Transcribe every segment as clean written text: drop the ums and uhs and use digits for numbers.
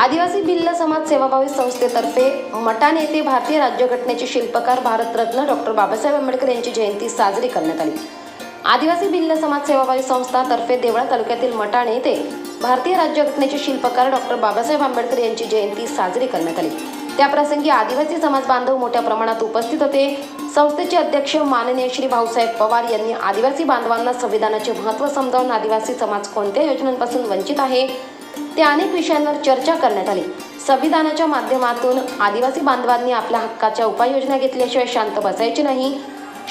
आदिवासी भिल्ल समाज सेवाभावी संस्थेतर्फे मटाण येथे भारतीय राज्यघटनेचे शिल्पकार भारतरत्न डॉक्टर बाबासाहेब आंबेडकर यांची जयंती साजरी करण्यात आली। आदिवासी भिल्ल समाज सेवाभावी संस्था तर्फे देवळा तालुक्यातील मटाण येथे भारतीय राज्यघटनेचे शिल्पकार डॉक्टर बाबासाहेब आंबेडकर यांची जयंती साजरी करण्यात आली। त्याप्रसंगी आदिवासी समाज बांधव मोठ्या प्रमाणात उपस्थित होते। संस्थेचे अध्यक्ष माननीय श्री भाऊसाहेब पवार यांनी आदिवासी बांधवांना संविधानाचे महत्त्व समजावून आदिवासी समाज कोणत्या योजनांपासून वंचित आहे त्या अनेक विषयांवर चर्चा करण्यात आली। संविधानाच्या माध्यमातून आदिवासी बांधवांनी आपल्या हक्काच्या उपाययोजना घेतल्याशिवाय शांत बसायचे नाही।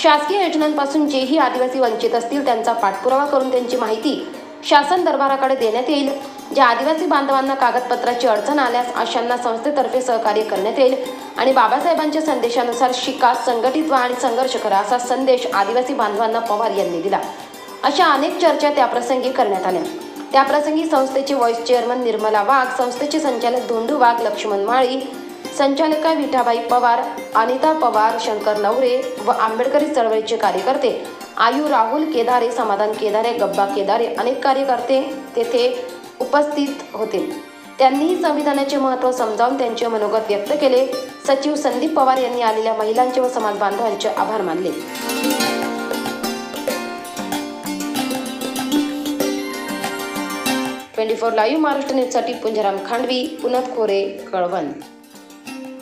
शासकीय योजनांपासून जेही आदिवासी वंचित असतील त्यांचा पाठपुरावा करून त्यांची माहिती शासन दरबाराकडे देण्यात येईल। ज्या आदिवासी बांधवांना कागदपत्राची अडचण आल्यास अशांना संस्थेतर्फे सहकार्य करण्यात येईल आणि बाबासाहेबांच्या संदेशानुसार शिका, संघटित व्हा आणि संघर्ष करा असा संदेश आदिवासी बांधवांना पवार यांनी दिला। अशा अनेक चर्चा त्याप्रसंगी करण्यात आल्या। त्याप्रसंगी संस्थेचे व्हाईस चेअरमन निर्मला वाघ, संस्थेचे संचालक धोंडू वाघ, लक्ष्मण माळी, संचालिका विठाबाई पवार, अनिता पवार, शंकर नवरे व आंबेडकरी चळवळीचे कार्यकर्ते आयू राहुल केदारे, समाधान केदारे, गब्बा केदारे अनेक कार्यकर्ते तेथे उपस्थित होते। त्यांनी संविधानाचे महत्त्व समजावून त्यांचे मनोगत व्यक्त केले। सचिव संदीप पवार यांनी आलेल्या महिलांचे व समाज बांधवांचे आभार मानले। 24 लाईव्ह महाराष्ट्र न्यूजसाठी पुंजराम खांडवी, पुनत खोरे, कळवण।